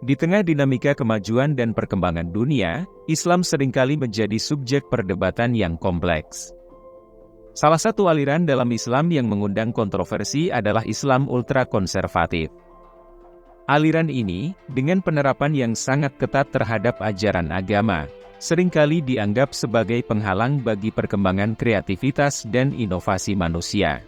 Di tengah dinamika kemajuan dan perkembangan dunia, Islam seringkali menjadi subjek perdebatan yang kompleks. Salah satu aliran dalam Islam yang mengundang kontroversi adalah Islam ultrakonservatif. Aliran ini, dengan penerapan yang sangat ketat terhadap ajaran agama, seringkali dianggap sebagai penghalang bagi perkembangan kreativitas dan inovasi manusia.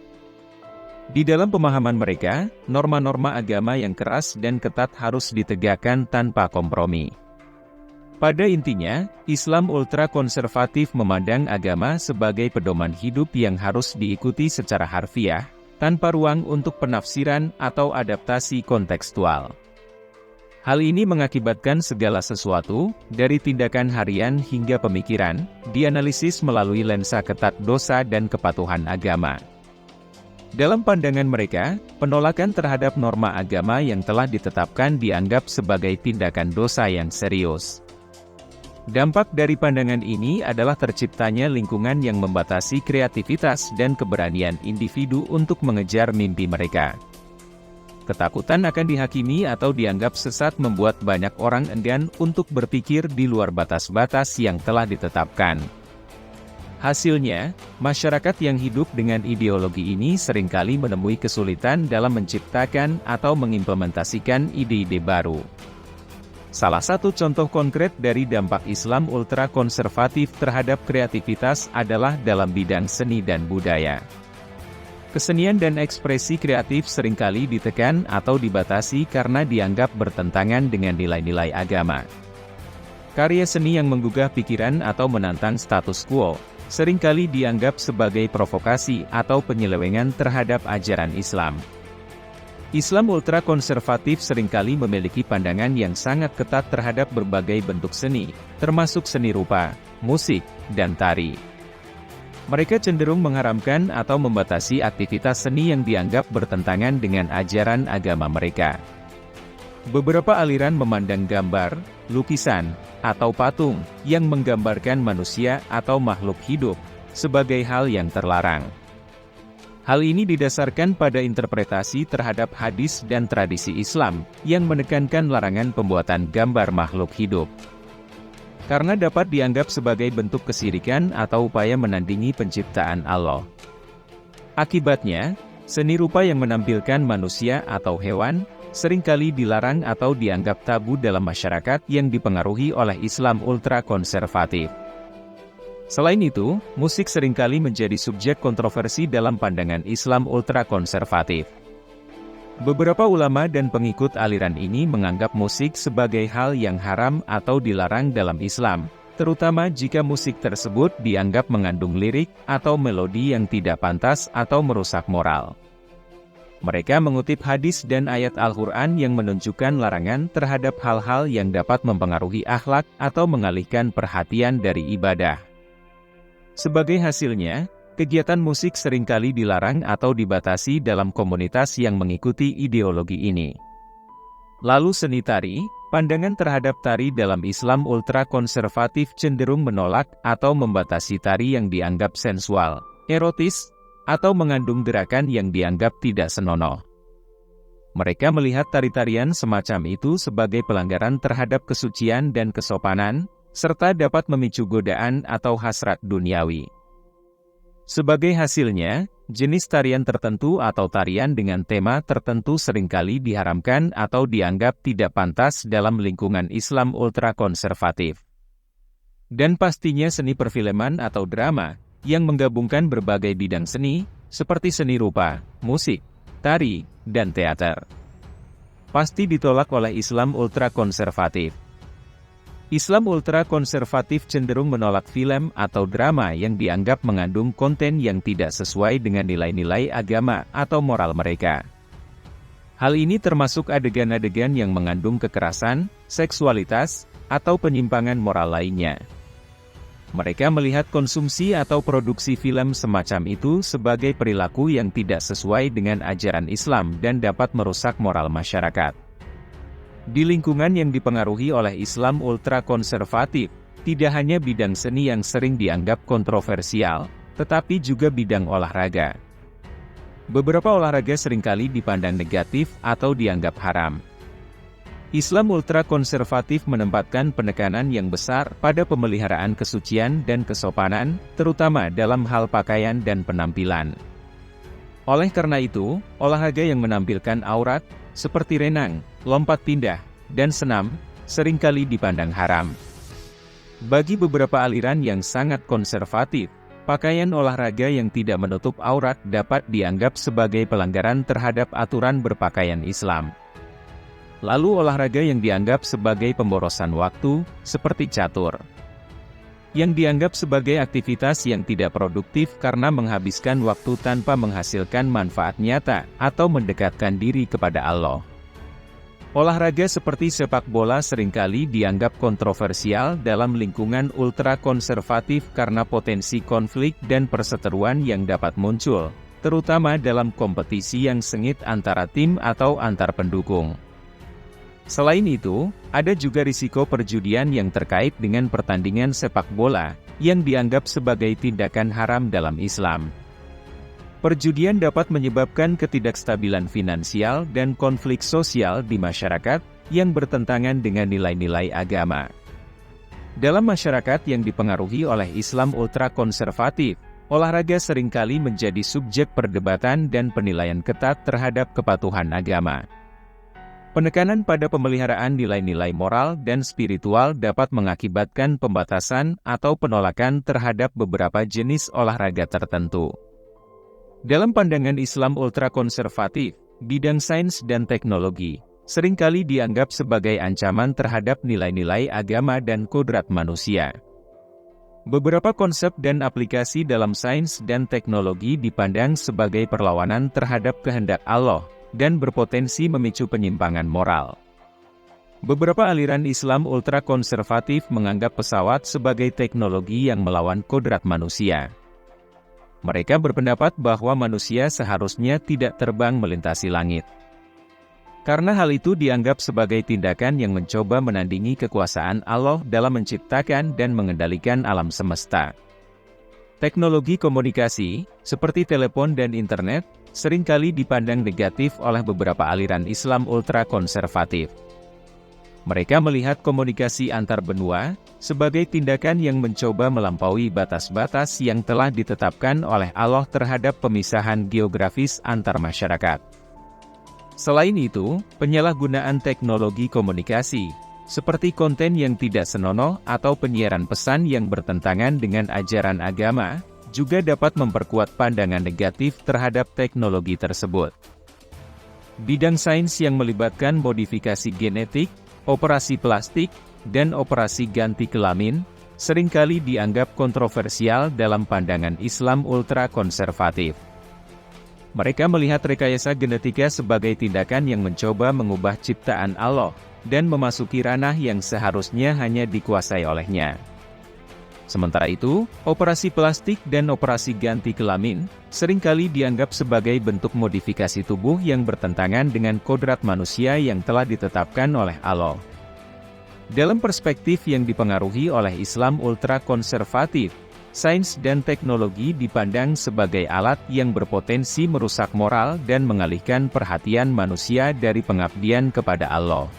Di dalam pemahaman mereka, norma-norma agama yang keras dan ketat harus ditegakkan tanpa kompromi. Pada intinya, Islam ultrakonservatif memandang agama sebagai pedoman hidup yang harus diikuti secara harfiah, tanpa ruang untuk penafsiran atau adaptasi kontekstual. Hal ini mengakibatkan segala sesuatu, dari tindakan harian hingga pemikiran, dianalisis melalui lensa ketat dosa dan kepatuhan agama. Dalam pandangan mereka, penolakan terhadap norma agama yang telah ditetapkan dianggap sebagai tindakan dosa yang serius. Dampak dari pandangan ini adalah terciptanya lingkungan yang membatasi kreativitas dan keberanian individu untuk mengejar mimpi mereka. Ketakutan akan dihakimi atau dianggap sesat membuat banyak orang enggan untuk berpikir di luar batas-batas yang telah ditetapkan. Hasilnya, masyarakat yang hidup dengan ideologi ini seringkali menemui kesulitan dalam menciptakan atau mengimplementasikan ide-ide baru. Salah satu contoh konkret dari dampak Islam ultrakonservatif terhadap kreativitas adalah dalam bidang seni dan budaya. Kesenian dan ekspresi kreatif seringkali ditekan atau dibatasi karena dianggap bertentangan dengan nilai-nilai agama. Karya seni yang menggugah pikiran atau menantang status quo, seringkali dianggap sebagai provokasi atau penyelewengan terhadap ajaran Islam. Islam ultrakonservatif seringkali memiliki pandangan yang sangat ketat terhadap berbagai bentuk seni, termasuk seni rupa, musik, dan tari. Mereka cenderung mengharamkan atau membatasi aktivitas seni yang dianggap bertentangan dengan ajaran agama mereka. Beberapa aliran memandang gambar, lukisan, atau patung yang menggambarkan manusia atau makhluk hidup sebagai hal yang terlarang. Hal ini didasarkan pada interpretasi terhadap hadis dan tradisi Islam yang menekankan larangan pembuatan gambar makhluk hidup. Karena dapat dianggap sebagai bentuk kesyirikan atau upaya menandingi penciptaan Allah. Akibatnya, seni rupa yang menampilkan manusia atau hewan seringkali dilarang atau dianggap tabu dalam masyarakat yang dipengaruhi oleh Islam ultrakonservatif. Selain itu, musik seringkali menjadi subjek kontroversi dalam pandangan Islam ultrakonservatif. Beberapa ulama dan pengikut aliran ini menganggap musik sebagai hal yang haram atau dilarang dalam Islam, terutama jika musik tersebut dianggap mengandung lirik atau melodi yang tidak pantas atau merusak moral. Mereka mengutip hadis dan ayat Al-Quran yang menunjukkan larangan terhadap hal-hal yang dapat mempengaruhi akhlak atau mengalihkan perhatian dari ibadah. Sebagai hasilnya, kegiatan musik seringkali dilarang atau dibatasi dalam komunitas yang mengikuti ideologi ini. Lalu seni tari, pandangan terhadap tari dalam Islam ultrakonservatif cenderung menolak atau membatasi tari yang dianggap sensual, erotis, atau mengandung gerakan yang dianggap tidak senonoh. Mereka melihat tari-tarian semacam itu sebagai pelanggaran terhadap kesucian dan kesopanan, serta dapat memicu godaan atau hasrat duniawi. Sebagai hasilnya, jenis tarian tertentu atau tarian dengan tema tertentu seringkali diharamkan atau dianggap tidak pantas dalam lingkungan Islam ultrakonservatif. Dan pastinya seni perfilman atau drama, yang menggabungkan berbagai bidang seni, seperti seni rupa, musik, tari, dan teater. Pasti ditolak oleh Islam ultrakonservatif. Islam ultrakonservatif cenderung menolak film atau drama yang dianggap mengandung konten yang tidak sesuai dengan nilai-nilai agama atau moral mereka. Hal ini termasuk adegan-adegan yang mengandung kekerasan, seksualitas, atau penyimpangan moral lainnya. Mereka melihat konsumsi atau produksi film semacam itu sebagai perilaku yang tidak sesuai dengan ajaran Islam dan dapat merusak moral masyarakat. Di lingkungan yang dipengaruhi oleh Islam ultrakonservatif, tidak hanya bidang seni yang sering dianggap kontroversial, tetapi juga bidang olahraga. Beberapa olahraga seringkali dipandang negatif atau dianggap haram. Islam ultrakonservatif menempatkan penekanan yang besar pada pemeliharaan kesucian dan kesopanan, terutama dalam hal pakaian dan penampilan. Oleh karena itu, olahraga yang menampilkan aurat, seperti renang, lompat pindah, dan senam, seringkali dipandang haram. Bagi beberapa aliran yang sangat konservatif, pakaian olahraga yang tidak menutup aurat dapat dianggap sebagai pelanggaran terhadap aturan berpakaian Islam. Lalu olahraga yang dianggap sebagai pemborosan waktu, seperti catur, yang dianggap sebagai aktivitas yang tidak produktif karena menghabiskan waktu tanpa menghasilkan manfaat nyata atau mendekatkan diri kepada Allah. Olahraga seperti sepak bola seringkali dianggap kontroversial dalam lingkungan ultrakonservatif karena potensi konflik dan perseteruan yang dapat muncul, terutama dalam kompetisi yang sengit antara tim atau antar pendukung. Selain itu, ada juga risiko perjudian yang terkait dengan pertandingan sepak bola, yang dianggap sebagai tindakan haram dalam Islam. Perjudian dapat menyebabkan ketidakstabilan finansial dan konflik sosial di masyarakat, yang bertentangan dengan nilai-nilai agama. Dalam masyarakat yang dipengaruhi oleh Islam ultrakonservatif, olahraga seringkali menjadi subjek perdebatan dan penilaian ketat terhadap kepatuhan agama. Penekanan pada pemeliharaan nilai-nilai moral dan spiritual dapat mengakibatkan pembatasan atau penolakan terhadap beberapa jenis olahraga tertentu. Dalam pandangan Islam ultrakonservatif, bidang sains dan teknologi seringkali dianggap sebagai ancaman terhadap nilai-nilai agama dan kodrat manusia. Beberapa konsep dan aplikasi dalam sains dan teknologi dipandang sebagai perlawanan terhadap kehendak Allah, dan berpotensi memicu penyimpangan moral. Beberapa aliran Islam ultrakonservatif menganggap pesawat sebagai teknologi yang melawan kodrat manusia. Mereka berpendapat bahwa manusia seharusnya tidak terbang melintasi langit. Karena hal itu dianggap sebagai tindakan yang mencoba menandingi kekuasaan Allah dalam menciptakan dan mengendalikan alam semesta. Teknologi komunikasi, seperti telepon dan internet, seringkali dipandang negatif oleh beberapa aliran Islam ultrakonservatif. Mereka melihat komunikasi antar benua sebagai tindakan yang mencoba melampaui batas-batas yang telah ditetapkan oleh Allah terhadap pemisahan geografis antar masyarakat. Selain itu, penyalahgunaan teknologi komunikasi, seperti konten yang tidak senonoh atau penyiaran pesan yang bertentangan dengan ajaran agama, juga dapat memperkuat pandangan negatif terhadap teknologi tersebut. Bidang sains yang melibatkan modifikasi genetik, operasi plastik, dan operasi ganti kelamin, seringkali dianggap kontroversial dalam pandangan Islam ultrakonservatif. Mereka melihat rekayasa genetika sebagai tindakan yang mencoba mengubah ciptaan Allah, dan memasuki ranah yang seharusnya hanya dikuasai olehnya. Sementara itu, operasi plastik dan operasi ganti kelamin seringkali dianggap sebagai bentuk modifikasi tubuh yang bertentangan dengan kodrat manusia yang telah ditetapkan oleh Allah. Dalam perspektif yang dipengaruhi oleh Islam ultrakonservatif, sains dan teknologi dipandang sebagai alat yang berpotensi merusak moral dan mengalihkan perhatian manusia dari pengabdian kepada Allah.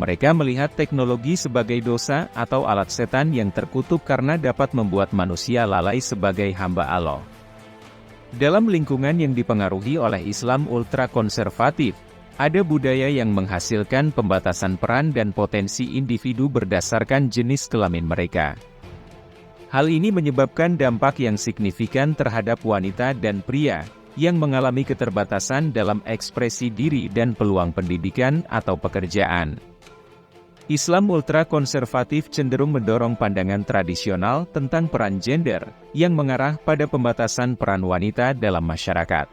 Mereka melihat teknologi sebagai dosa atau alat setan yang terkutuk karena dapat membuat manusia lalai sebagai hamba Allah. Dalam lingkungan yang dipengaruhi oleh Islam ultrakonservatif, ada budaya yang menghasilkan pembatasan peran dan potensi individu berdasarkan jenis kelamin mereka. Hal ini menyebabkan dampak yang signifikan terhadap wanita dan pria, yang mengalami keterbatasan dalam ekspresi diri dan peluang pendidikan atau pekerjaan. Islam ultrakonservatif cenderung mendorong pandangan tradisional tentang peran gender, yang mengarah pada pembatasan peran wanita dalam masyarakat.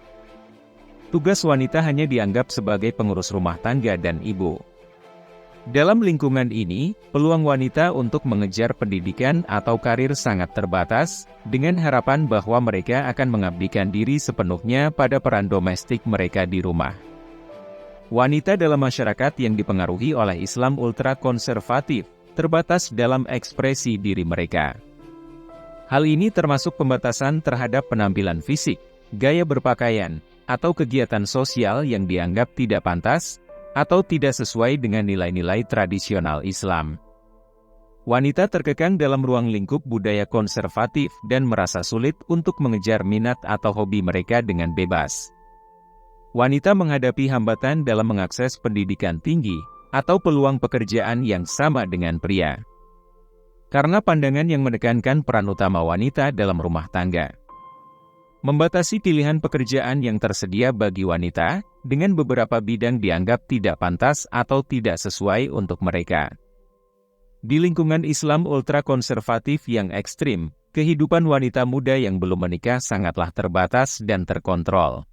Tugas wanita hanya dianggap sebagai pengurus rumah tangga dan ibu. Dalam lingkungan ini, peluang wanita untuk mengejar pendidikan atau karir sangat terbatas, dengan harapan bahwa mereka akan mengabdikan diri sepenuhnya pada peran domestik mereka di rumah. Wanita dalam masyarakat yang dipengaruhi oleh Islam ultrakonservatif, terbatas dalam ekspresi diri mereka. Hal ini termasuk pembatasan terhadap penampilan fisik, gaya berpakaian, atau kegiatan sosial yang dianggap tidak pantas, atau tidak sesuai dengan nilai-nilai tradisional Islam. Wanita terkekang dalam ruang lingkup budaya konservatif dan merasa sulit untuk mengejar minat atau hobi mereka dengan bebas. Wanita menghadapi hambatan dalam mengakses pendidikan tinggi atau peluang pekerjaan yang sama dengan pria. Karena pandangan yang menekankan peran utama wanita dalam rumah tangga. Membatasi pilihan pekerjaan yang tersedia bagi wanita, dengan beberapa bidang dianggap tidak pantas atau tidak sesuai untuk mereka. Di lingkungan Islam ultrakonservatif yang ekstrim, kehidupan wanita muda yang belum menikah sangatlah terbatas dan terkontrol.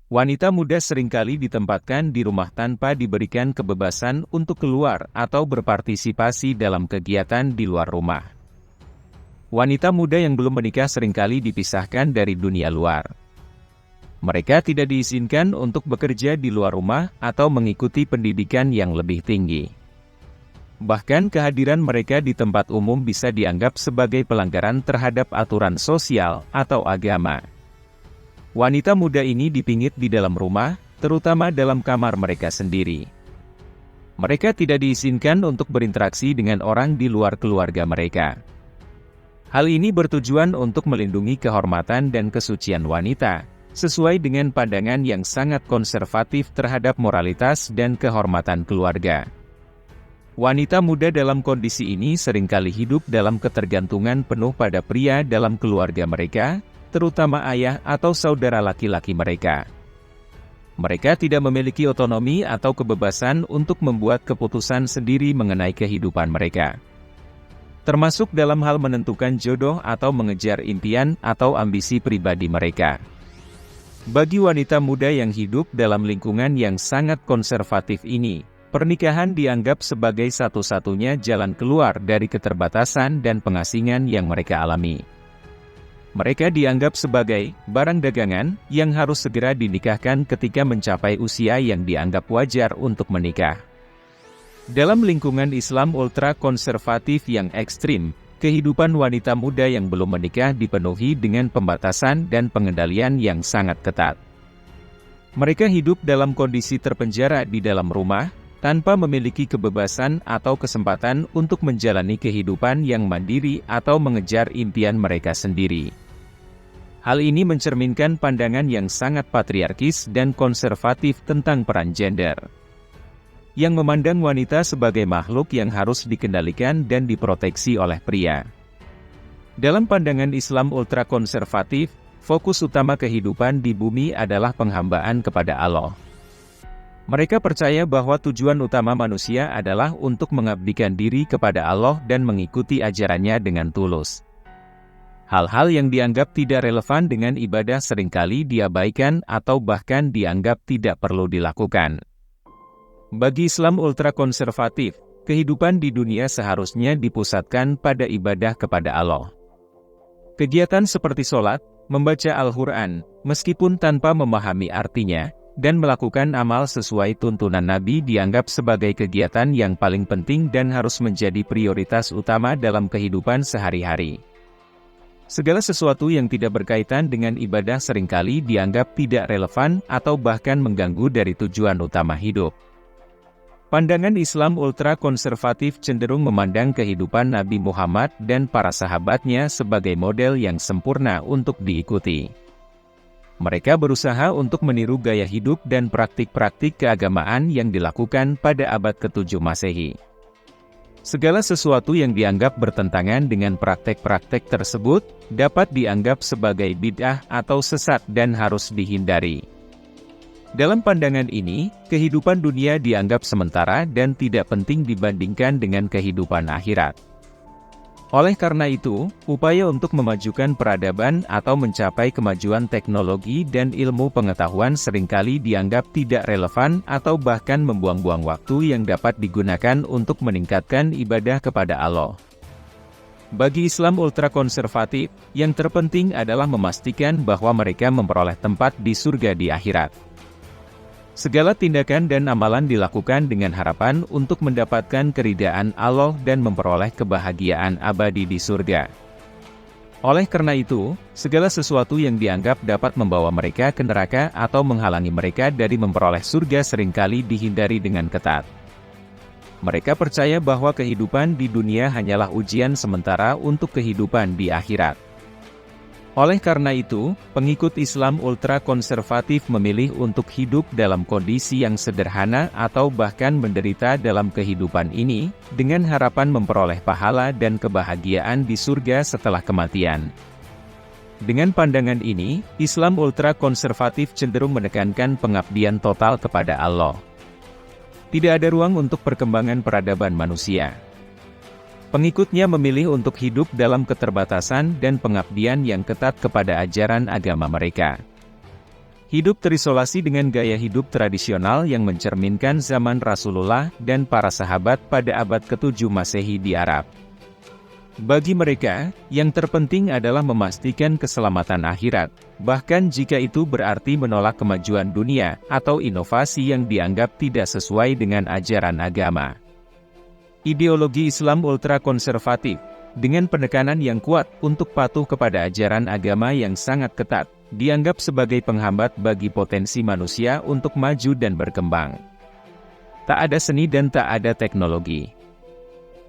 Wanita muda seringkali ditempatkan di rumah tanpa diberikan kebebasan untuk keluar atau berpartisipasi dalam kegiatan di luar rumah. Wanita muda yang belum menikah seringkali dipisahkan dari dunia luar. Mereka tidak diizinkan untuk bekerja di luar rumah atau mengikuti pendidikan yang lebih tinggi. Bahkan kehadiran mereka di tempat umum bisa dianggap sebagai pelanggaran terhadap aturan sosial atau agama. Wanita muda ini dipingit di dalam rumah, terutama dalam kamar mereka sendiri. Mereka tidak diizinkan untuk berinteraksi dengan orang di luar keluarga mereka. Hal ini bertujuan untuk melindungi kehormatan dan kesucian wanita, sesuai dengan pandangan yang sangat konservatif terhadap moralitas dan kehormatan keluarga. Wanita muda dalam kondisi ini seringkali hidup dalam ketergantungan penuh pada pria dalam keluarga mereka, terutama ayah atau saudara laki-laki mereka. Mereka tidak memiliki otonomi atau kebebasan untuk membuat keputusan sendiri mengenai kehidupan mereka. Termasuk dalam hal menentukan jodoh atau mengejar impian atau ambisi pribadi mereka. Bagi wanita muda yang hidup dalam lingkungan yang sangat konservatif ini, pernikahan dianggap sebagai satu-satunya jalan keluar dari keterbatasan dan pengasingan yang mereka alami. Mereka dianggap sebagai barang dagangan yang harus segera dinikahkan ketika mencapai usia yang dianggap wajar untuk menikah. Dalam lingkungan Islam ultra-konservatif yang ekstrim, kehidupan wanita muda yang belum menikah dipenuhi dengan pembatasan dan pengendalian yang sangat ketat. Mereka hidup dalam kondisi terpenjara di dalam rumah, tanpa memiliki kebebasan atau kesempatan untuk menjalani kehidupan yang mandiri atau mengejar impian mereka sendiri. Hal ini mencerminkan pandangan yang sangat patriarkis dan konservatif tentang peran gender, yang memandang wanita sebagai makhluk yang harus dikendalikan dan diproteksi oleh pria. Dalam pandangan Islam ultrakonservatif, fokus utama kehidupan di bumi adalah penghambaan kepada Allah. Mereka percaya bahwa tujuan utama manusia adalah untuk mengabdikan diri kepada Allah dan mengikuti ajarannya dengan tulus. Hal-hal yang dianggap tidak relevan dengan ibadah seringkali diabaikan atau bahkan dianggap tidak perlu dilakukan. Bagi Islam ultrakonservatif, kehidupan di dunia seharusnya dipusatkan pada ibadah kepada Allah. Kegiatan seperti sholat, membaca Al-Quran, meskipun tanpa memahami artinya, dan melakukan amal sesuai tuntunan Nabi dianggap sebagai kegiatan yang paling penting dan harus menjadi prioritas utama dalam kehidupan sehari-hari. Segala sesuatu yang tidak berkaitan dengan ibadah seringkali dianggap tidak relevan atau bahkan mengganggu dari tujuan utama hidup. Pandangan Islam ultra-konservatif cenderung memandang kehidupan Nabi Muhammad dan para sahabatnya sebagai model yang sempurna untuk diikuti. Mereka berusaha untuk meniru gaya hidup dan praktik-praktik keagamaan yang dilakukan pada abad ke-7 Masehi. Segala sesuatu yang dianggap bertentangan dengan praktek-praktek tersebut, dapat dianggap sebagai bid'ah atau sesat dan harus dihindari. Dalam pandangan ini, kehidupan dunia dianggap sementara dan tidak penting dibandingkan dengan kehidupan akhirat. Oleh karena itu, upaya untuk memajukan peradaban atau mencapai kemajuan teknologi dan ilmu pengetahuan seringkali dianggap tidak relevan atau bahkan membuang-buang waktu yang dapat digunakan untuk meningkatkan ibadah kepada Allah. Bagi Islam ultrakonservatif, yang terpenting adalah memastikan bahwa mereka memperoleh tempat di surga di akhirat. Segala tindakan dan amalan dilakukan dengan harapan untuk mendapatkan keridaan Allah dan memperoleh kebahagiaan abadi di surga. Oleh karena itu, segala sesuatu yang dianggap dapat membawa mereka ke neraka atau menghalangi mereka dari memperoleh surga seringkali dihindari dengan ketat. Mereka percaya bahwa kehidupan di dunia hanyalah ujian sementara untuk kehidupan di akhirat. Oleh karena itu, pengikut Islam ultra-konservatif memilih untuk hidup dalam kondisi yang sederhana atau bahkan menderita dalam kehidupan ini, dengan harapan memperoleh pahala dan kebahagiaan di surga setelah kematian. Dengan pandangan ini, Islam ultra-konservatif cenderung menekankan pengabdian total kepada Allah. Tidak ada ruang untuk perkembangan peradaban manusia. Pengikutnya memilih untuk hidup dalam keterbatasan dan pengabdian yang ketat kepada ajaran agama mereka. Hidup terisolasi dengan gaya hidup tradisional yang mencerminkan zaman Rasulullah dan para sahabat pada abad ke-7 Masehi di Arab. Bagi mereka, yang terpenting adalah memastikan keselamatan akhirat, bahkan jika itu berarti menolak kemajuan dunia atau inovasi yang dianggap tidak sesuai dengan ajaran agama. Ideologi Islam ultra-konservatif, dengan penekanan yang kuat untuk patuh kepada ajaran agama yang sangat ketat, dianggap sebagai penghambat bagi potensi manusia untuk maju dan berkembang. Tak ada seni dan tak ada teknologi.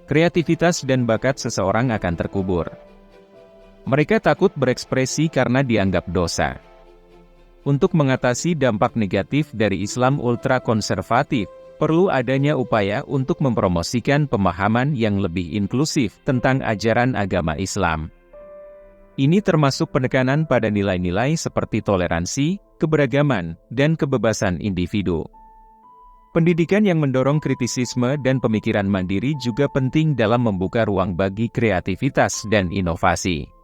Kreativitas dan bakat seseorang akan terkubur. Mereka takut berekspresi karena dianggap dosa. Untuk mengatasi dampak negatif dari Islam ultra-konservatif, perlu adanya upaya untuk mempromosikan pemahaman yang lebih inklusif tentang ajaran agama Islam. Ini termasuk penekanan pada nilai-nilai seperti toleransi, keberagaman, dan kebebasan individu. Pendidikan yang mendorong kritisisme dan pemikiran mandiri juga penting dalam membuka ruang bagi kreativitas dan inovasi.